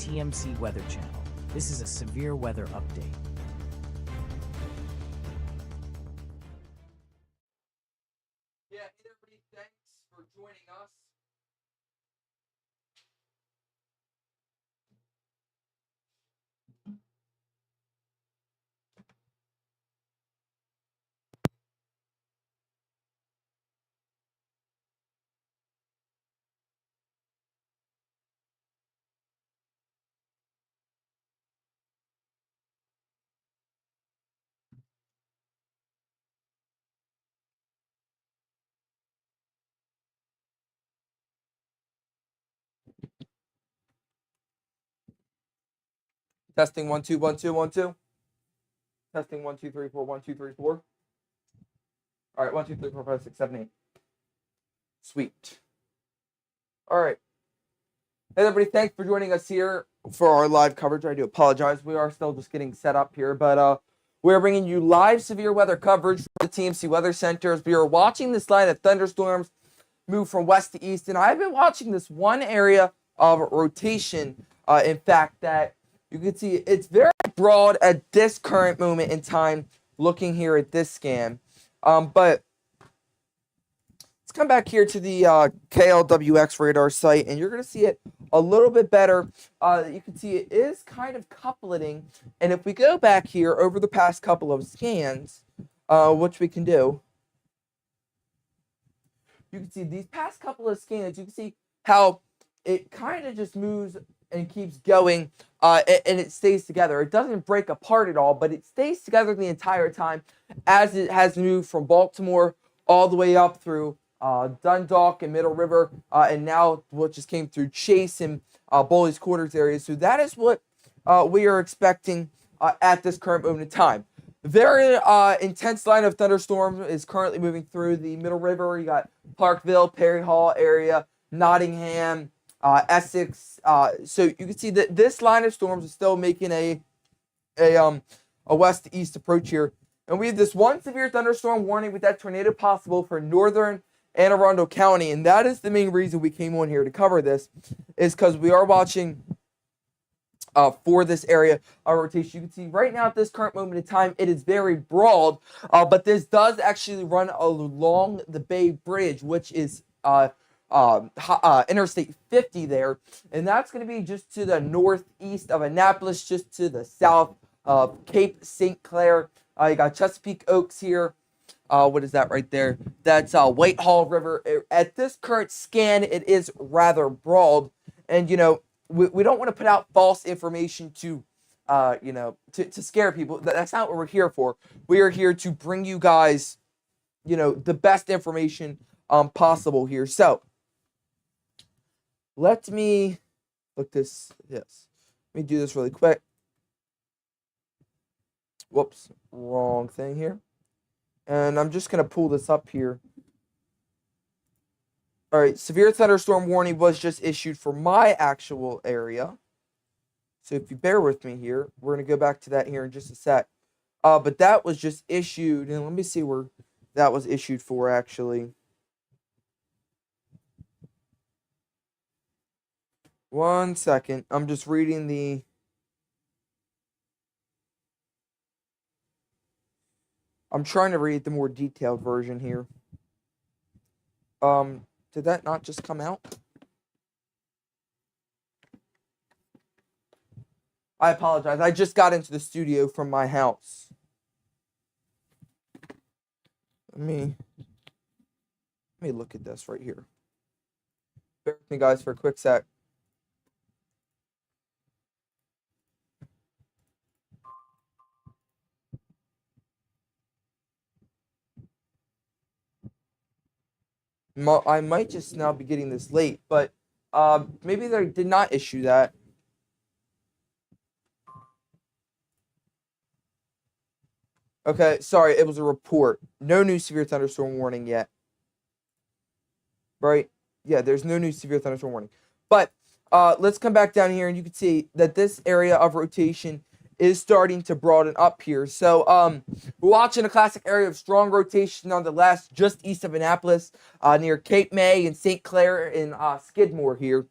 TMC Weather Channel. This is a severe weather update. Yeah, everybody, thanks for joining us. Testing 1 2 1 2 1 2. Testing 1 2 3 4 1 2 3 4. All right, 1 2 3 4 5 6 7 8. Sweet. All right. Hey everybody, thanks for joining us here for our live coverage. I do apologize. We are still just getting set up here, but we're bringing you live severe weather coverage from the TMC Weather Center as we are watching this line of thunderstorms move from west to east. And I've been watching this one area of rotation, in fact, that you can see it's very broad at this current moment in time, looking here at this scan. But let's come back here to the KLWX radar site, and you're going to see it a little bit better. You can see it is kind of coupling. And if we go back here over the past couple of scans, which we can do, you can see these past couple of scans, you can see how it kind of just moves and keeps going, and it stays together. It doesn't break apart at all, but it stays together the entire time as it has moved from Baltimore all the way up through Dundalk and Middle River, and now what just came through Chase and Bowley's Quarters area. So that is what we are expecting at this current moment in time. Very intense line of thunderstorms is currently moving through the Middle River. You got Parkville, Perry Hall area, Nottingham, Essex. So you can see that this line of storms is still making a west to east approach here. And we have this one severe thunderstorm warning with that tornado possible for northern Anne Arundel County. And that is the main reason we came on here to cover this, is because we are watching for this area of rotation. You can see right now at this current moment in time, it is very broad, but this does actually run along the Bay Bridge, which is Interstate 50 there, and that's going to be just to the northeast of Annapolis, just to the south of Cape St. Clair. You got Chesapeake Oaks here. What is that right there? That's Whitehall River. At this current scan, it is rather broad, and you know, we don't want to put out false information to to scare people. That's not what we're here for. We are here to bring you guys, you know, the best information possible here. So let me look this. Yes, let me do this really quick. Whoops, wrong thing here. And I'm just gonna pull this up here. All right, severe thunderstorm warning was just issued for my actual area. So if you bear with me here, we're going to go back to that here in just a sec. But that was just issued, and let me see where that was issued for, actually. One second. I'm just reading the... I'm trying to read the more detailed version here. Did that not just come out? I apologize. I just got into the studio from my house. Let me look at this right here. Bear with me, guys, for a quick sec. I might just now be getting this late, but maybe they did not issue that. Okay, sorry, it was a report. No new severe thunderstorm warning yet. Right? Yeah, there's no new severe thunderstorm warning. But let's come back down here, and you can see that this area of rotation is starting to broaden up here. So we're watching a classic area of strong rotation nonetheless, just east of Annapolis, near Cape May and St. Clair and Skidmore here.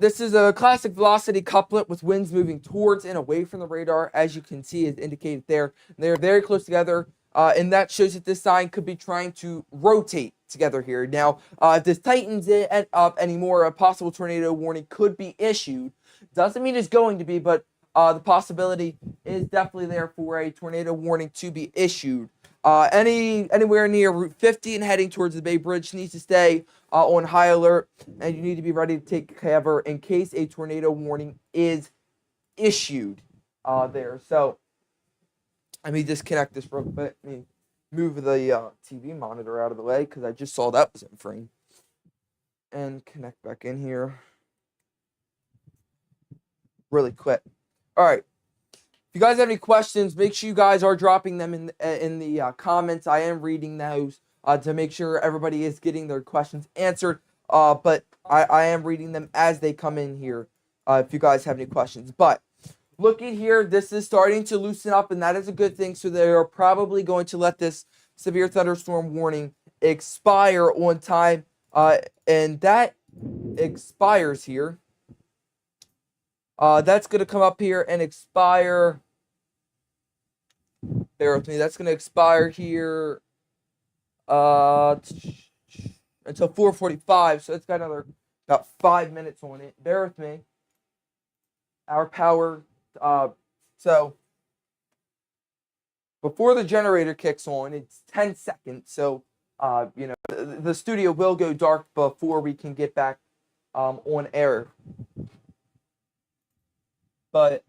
This is a classic velocity couplet with winds moving towards and away from the radar, as you can see is indicated there. They're very close together, and that shows that this sign could be trying to rotate together here. Now, if this tightens it up anymore, a possible tornado warning could be issued. Doesn't mean it's going to be, but the possibility is definitely there for a tornado warning to be issued. Anywhere near Route 50 and heading towards the Bay Bridge needs to stay on high alert, and you need to be ready to take cover in case a tornado warning is issued there. So let me disconnect this real quick. Let me move the TV monitor out of the way because I just saw that was in frame. And connect back in here really quick. All right. If you guys have any questions, make sure you guys are dropping them in the comments. I am reading those to make sure everybody is getting their questions answered. But I am reading them as they come in here if you guys have any questions. But looking here, this is starting to loosen up, and that is a good thing. So they are probably going to let this severe thunderstorm warning expire on time. And that expires here. That's going to come up here and expire. Bear with me. That's going to expire here until 4:45. So it's got another about 5 minutes on it. Bear with me. Our power. So before the generator kicks on, it's 10 seconds. So the studio will go dark before we can get back on air. But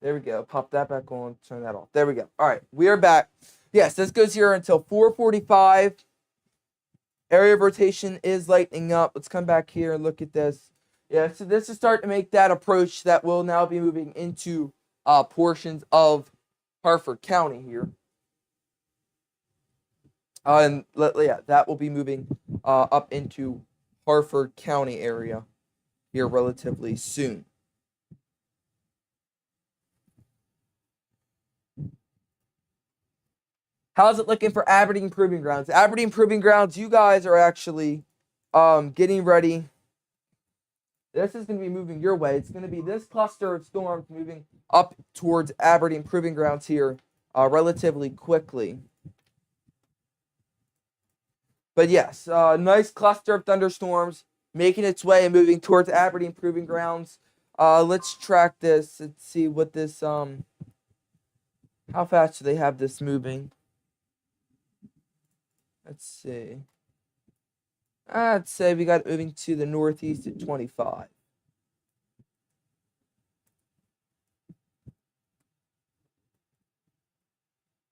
there we go. Pop that back on. Turn that off. There we go. All right. We are back. Yes, this goes here until 4:45. Area of rotation is lightening up. Let's come back here and look at this. Yeah, so this is starting to make that approach that will now be moving into portions of Harford County here. That will be moving up into Harford County area here relatively soon. How's it looking for Aberdeen Proving Grounds? Aberdeen Proving Grounds, you guys are actually getting ready. This is going to be moving your way. It's going to be this cluster of storms moving up towards Aberdeen Proving Grounds here relatively quickly. But yes, nice cluster of thunderstorms making its way and moving towards Aberdeen Proving Grounds. Let's track this. Let's see what this, how fast do they have this moving? Let's see. I'd say we got it moving to the northeast at 25.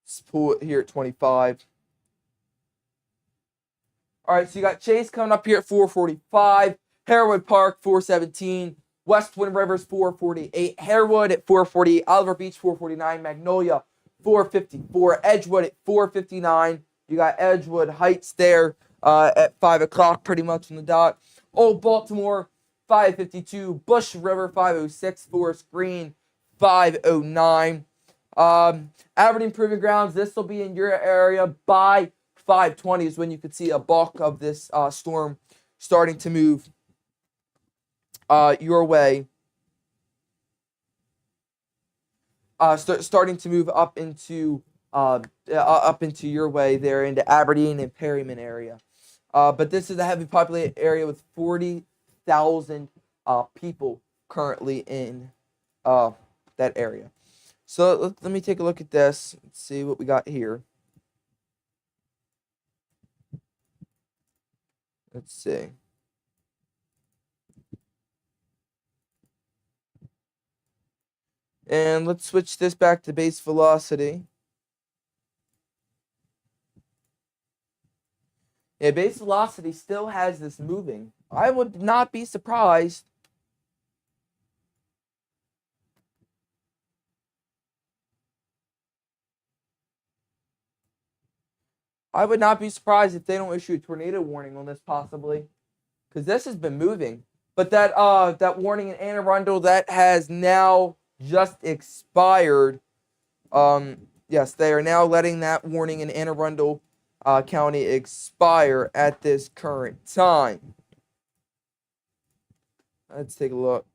Let's pull it here at 25. All right, so you got Chase coming up here at 4:45. Harewood Park, 4:17. West Twin Rivers, 4:48. Harewood at 4:48. Oliver Beach, 4:49. Magnolia, 4:54. Edgewood at 4:59. You got Edgewood Heights there at 5 o'clock, pretty much on the dot. Old Baltimore, 5:52. Bush River, 5:06. Forest Green, 5:09. Aberdeen Proving Grounds, this will be in your area by 5:20 is when you could see a bulk of this storm starting to move your way. Starting to move up into your way there into Aberdeen and Perryman area. But this is a heavily populated area with 40,000 people currently in that area. So let me take a look at this. Let's see what we got here. Let's see. And let's switch this back to base velocity. Yeah, base velocity still has this moving. I would not be surprised. I would not be surprised if they don't issue a tornado warning on this possibly. Because this has been moving. But that warning in Anne Arundel, that has now just expired. Yes, they are now letting that warning in Anne Arundel County expire at this current time. Let's take a look.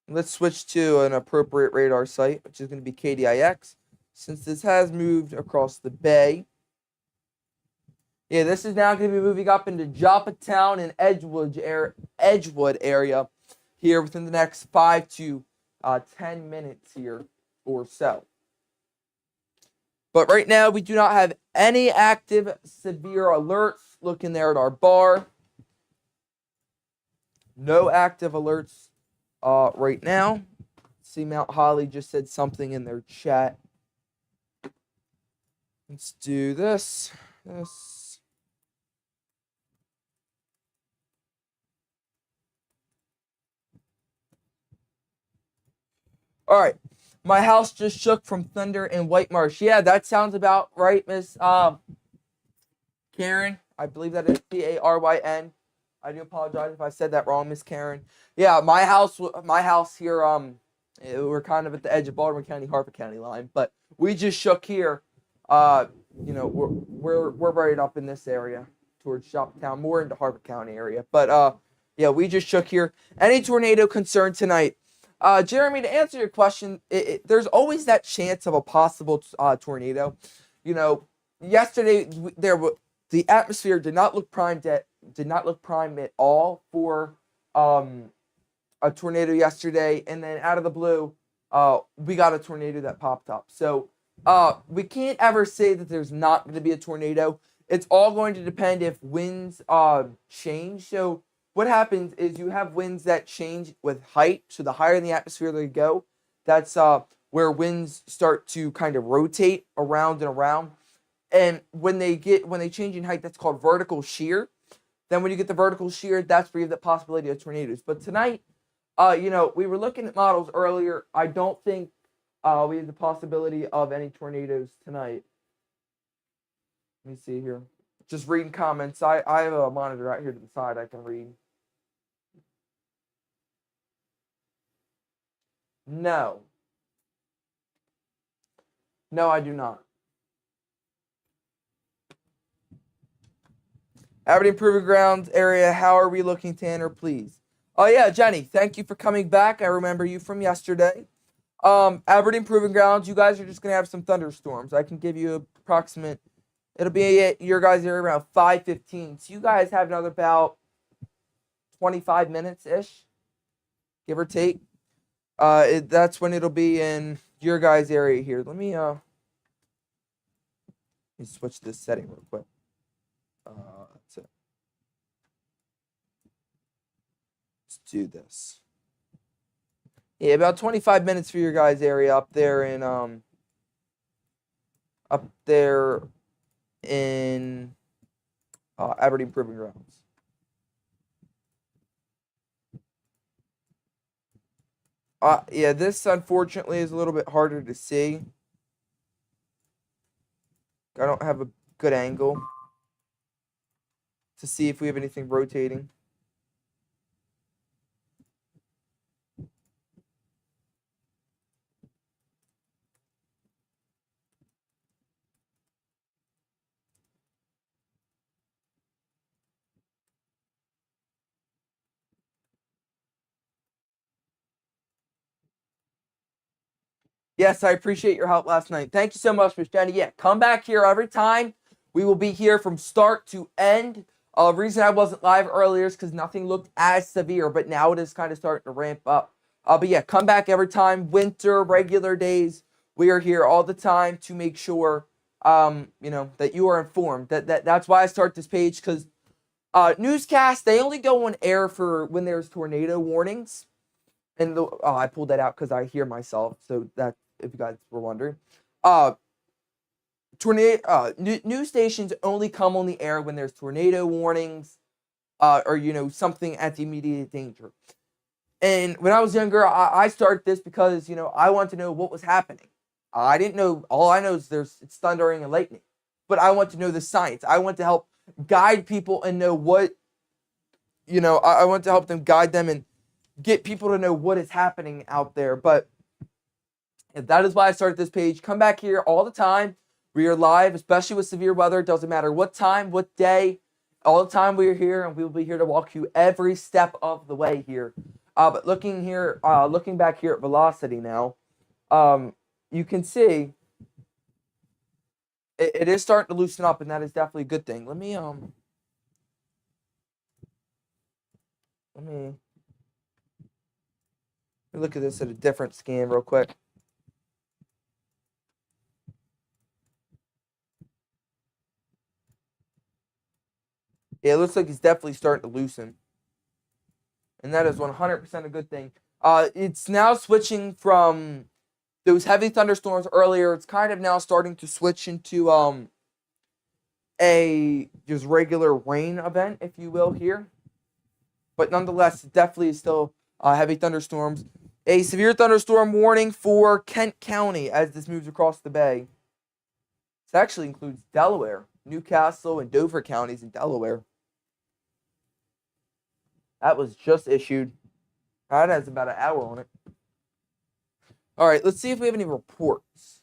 Let's switch to an appropriate radar site, which is going to be KDIX, since this has moved across the bay. Yeah, this is now going to be moving up into Joppatown and Edgewood area here within the next 5 to 10 minutes here or so. But right now, we do not have any active severe alerts. Looking there at our bar. No active alerts right now. See, Mount Holly just said something in their chat. Let's do this. All right. My house just shook from thunder in White Marsh. Yeah, that sounds about right, Miss Karen. I believe that is Karyn. I do apologize if I said that wrong, Miss Karen. Yeah, my house here. We're kind of at the edge of Baltimore County, Harford County line, but we just shook here. We're right up in this area towards Joppatown, more into Harford County area. But yeah, we just shook here. Any tornado concern tonight? Jeremy, to answer your question, there's always that chance of a possible tornado. You know, yesterday the atmosphere did not look primed at all for a tornado yesterday, and then out of the blue, we got a tornado that popped up. So we can't ever say that there's not going to be a tornado. It's all going to depend if winds change. So what happens is you have winds that change with height. So the higher in the atmosphere they go, that's where winds start to kind of rotate around and around. And when they change in height, that's called vertical shear. Then when you get the vertical shear, that's where you have the possibility of tornadoes. But tonight, we were looking at models earlier. I don't think we have the possibility of any tornadoes tonight. Let me see here. Just reading comments. I have a monitor out here to the side I can read. No. No, I do not. Aberdeen Proving Grounds area, how are we looking, Tanner, please? Oh, yeah, Jenny, thank you for coming back. I remember you from yesterday. Aberdeen Proving Grounds, you guys are just going to have some thunderstorms. I can give you approximate, it'll be at your guys' area around 5:15. So you guys have another about 25 minutes-ish, give or take. That's when it'll be in your guys' area here. Let me switch this setting real quick. That's it. Let's do this. Yeah, about 25 minutes for your guys' area up there in Aberdeen Proving Grounds. Yeah, this unfortunately is a little bit harder to see. I don't have a good angle to see if we have anything rotating. Yes, I appreciate your help last night. Thank you so much, Miss Jenny. Yeah, come back here every time. We will be here from start to end. The reason I wasn't live earlier is because nothing looked as severe, but now it is kind of starting to ramp up. But yeah, come back every time. Winter, regular days. We are here all the time to make sure, that you are informed. That's why I start this page, because newscasts, they only go on air for when there's tornado warnings. And I pulled that out because I hear myself. So that, if you guys were wondering, news stations only come on the air when there's tornado warnings, or something at the immediate danger. And when I was younger, I started this because I wanted to know what was happening. I didn't know. All I know is it's thundering and lightning, but I want to know the science. I want to help guide people and know what. I want to help them, guide them, and get people to know what is happening out there. But that is why I started this page. Come back here all the time. We are live, especially with severe weather. It doesn't matter what time, what day, all the time we are here, and we will be here to walk you every step of the way here. But looking back here at velocity now, you can see it is starting to loosen up, and that is definitely a good thing. Let me look at this at a different scan real quick. Yeah, it looks like it's definitely starting to loosen. And that is 100% a good thing. It's now switching from those heavy thunderstorms earlier. It's kind of now starting to switch into a just regular rain event, if you will, here. But nonetheless, it definitely is still heavy thunderstorms. A severe thunderstorm warning for Kent County as this moves across the bay. This actually includes Delaware, Newcastle, and Dover counties in Delaware. That was just issued. That has about an hour on it. All right, let's see if we have any reports.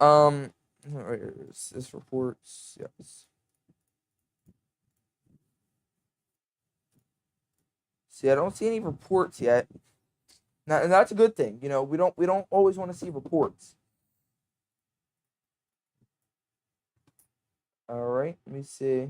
Is this reports? Yes. See, I don't see any reports yet. Now, and that's a good thing. You know, we don't always want to see reports. All right, let me see.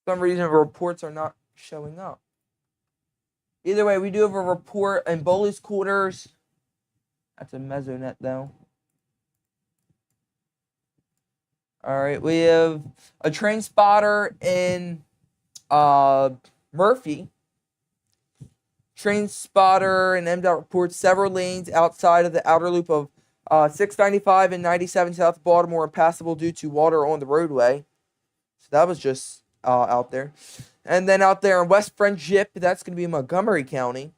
For some reason, reports are not showing up. Either way, we do have a report in Bowley's quarters. That's a mesonet, though. All right, we have a train spotter in Murphy. Train spotter and MDOT reports several lanes outside of the outer loop of 695 and 97 south of Baltimore impassable due to water on the roadway. So that was just out there. And then out there in West Friendship, that's going to be Montgomery County.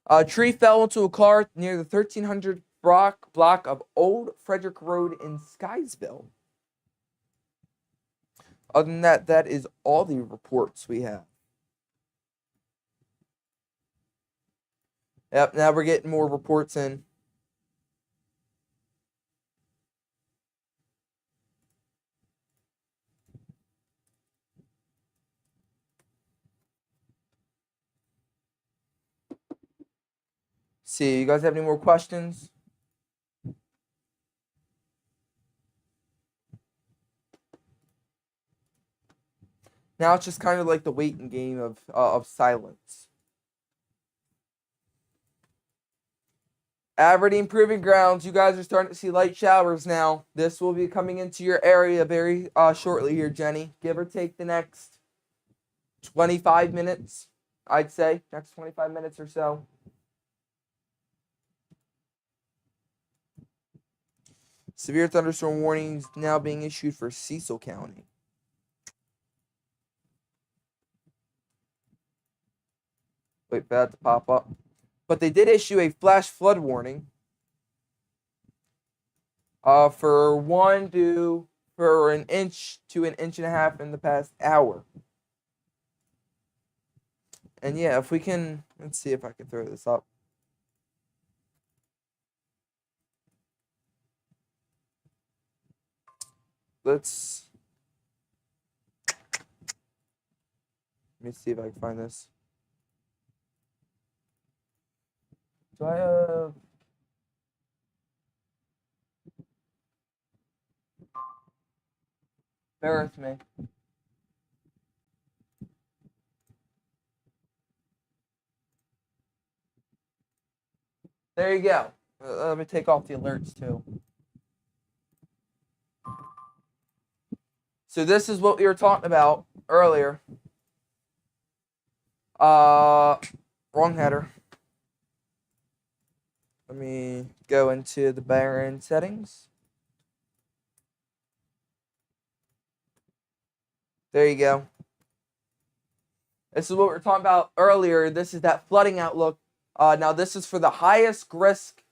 A tree fell into a car near the 1300 block of Old Frederick Road in Skysville. Other than that, that is all the reports we have. Yep, now we're getting more reports in. See, you guys have any more questions? Now it's just kind of like the waiting game of silence. Aberdeen Proving Grounds, you guys are starting to see light showers now. This will be coming into your area very shortly here, Jenny. Give or take the next 25 minutes, I'd say. Next 25 minutes or so. Severe thunderstorm warnings now being issued for Cecil County. Wait for that to pop up. But they did issue a flash flood warning for an inch to an inch and a half in the past hour. And yeah, if we can, let's see if I can throw this up. Let me see if I can find this. Do I have... Bear with me. There you go. Let me take off the alerts too. So this is what we were talking about earlier. Wrong header. Let me go into the Baron settings. There you go. This is what we were talking about earlier. This is that flooding outlook. Now this is for the highest risk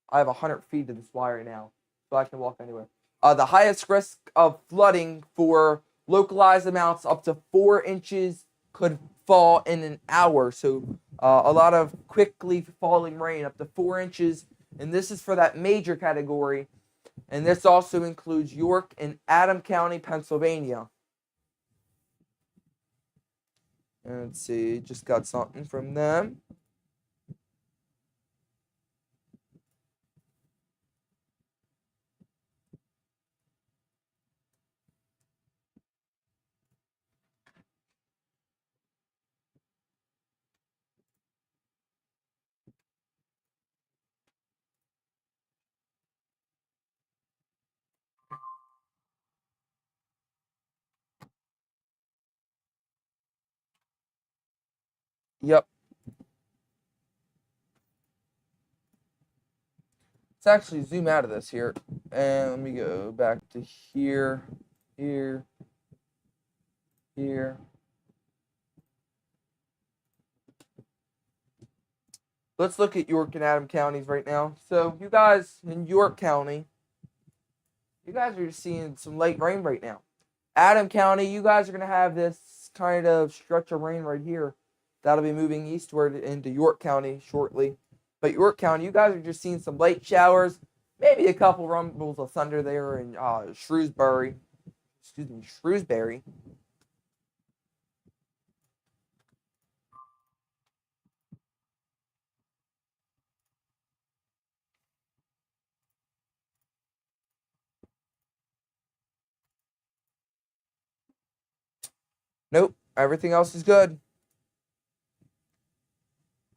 I have 100 feet to this wire now, so I can walk anywhere. The highest risk of flooding for localized amounts up to 4 inches could fall in an hour. So a lot of quickly falling rain up to 4 inches. And this is for that major category. And this also includes York and Adams County, Pennsylvania. And let's see, just got something from them. Yep. Let's actually zoom out of this here. And let me go back to here, here, here. Let's look at York and Adams counties right now. So you guys in York County, you guys are seeing some light rain right now. Adams County, you guys are going to have this kind of stretch of rain right here. That'll be moving eastward into York County shortly. But York County, you guys are just seeing some light showers, maybe a couple rumbles of thunder there in Shrewsbury. Shrewsbury. Nope, everything else is good.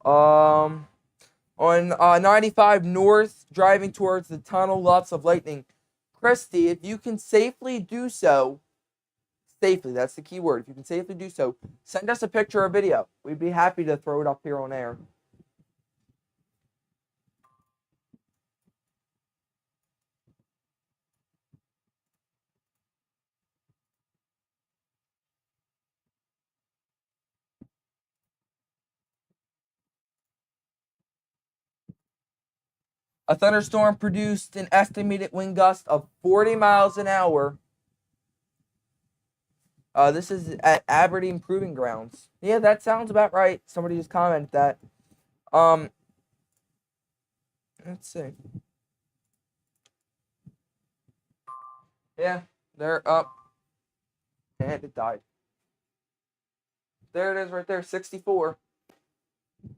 On 95 north, driving towards the tunnel, lots of lightning. Christy, if you can safely do so, safely, that's the key word. If you can safely do so, send us a picture or video. We'd be happy to throw it up here on air. A thunderstorm produced an estimated wind gust of 40 miles an hour. This is at Aberdeen Proving Grounds. Yeah, that sounds about right. Somebody just commented that. Let's see. Yeah, they're up. And it died. There it is right there, 64.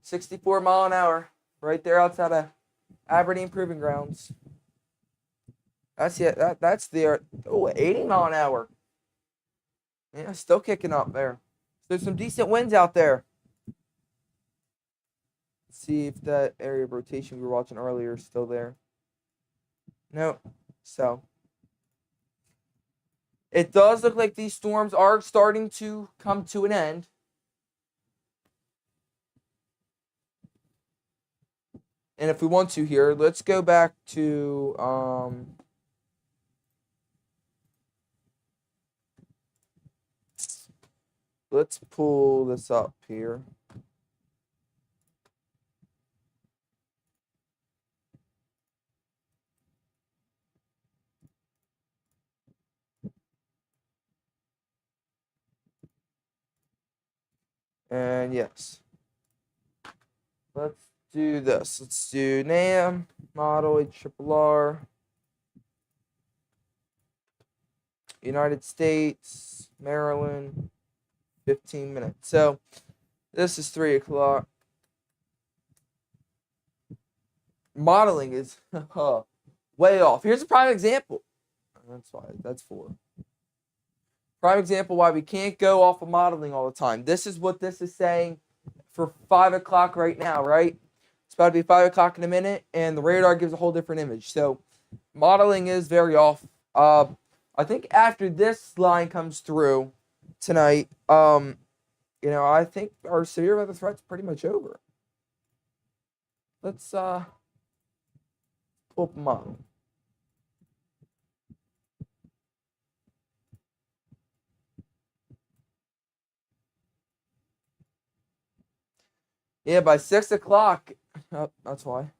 64 mile an hour. Right there outside of Aberdeen Proving Grounds. That's it. That's the 80 mile an hour. Yeah, still kicking up there. There's some decent winds out there. Let's see if that area of rotation we were watching earlier is still there. No. So it does look like these storms are starting to come to an end. And if we want to here, let's go back to let's pull this up here. And yes, let's do this. Let's do NAM, model HRRR, United States, Maryland, 15 minutes. So this is 3 o'clock. Modeling is way off. Here's a prime example. That's why. That's 4. Prime example why we can't go off of modeling all the time. This is what this is saying for 5 o'clock right now, right? It's about to be 5 o'clock in a minute, and the radar gives a whole different image. So modeling is very off. I think after this line comes through tonight, I think our severe weather threat's pretty much over. Let's pull up a model. Yeah, by 6 o'clock. Oh, that's why.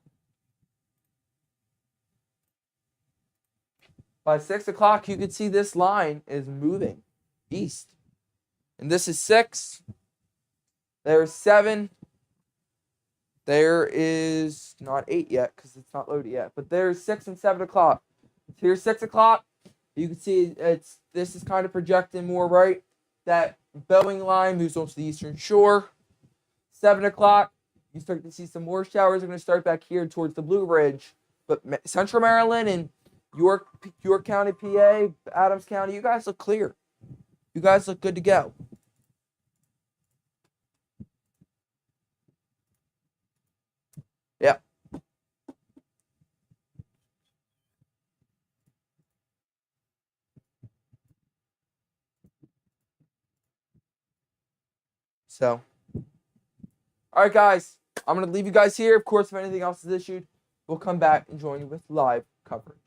By 6 o'clock, you can see this line is moving east. And this is 6. There's 7. There is not 8 yet because it's not loaded yet. But there's 6 and 7 o'clock. So here's 6 o'clock. You can see this is kind of projecting more right. That Boeing line moves onto the eastern shore. 7 o'clock, you start to see some more showers are going to start back here towards the Blue Ridge. But Central Maryland and York County, PA, Adams County, you guys look clear. You guys look good to go. Yeah. So, all right, guys. I'm going to leave you guys here. Of course, if anything else is issued, we'll come back and join you with live coverage.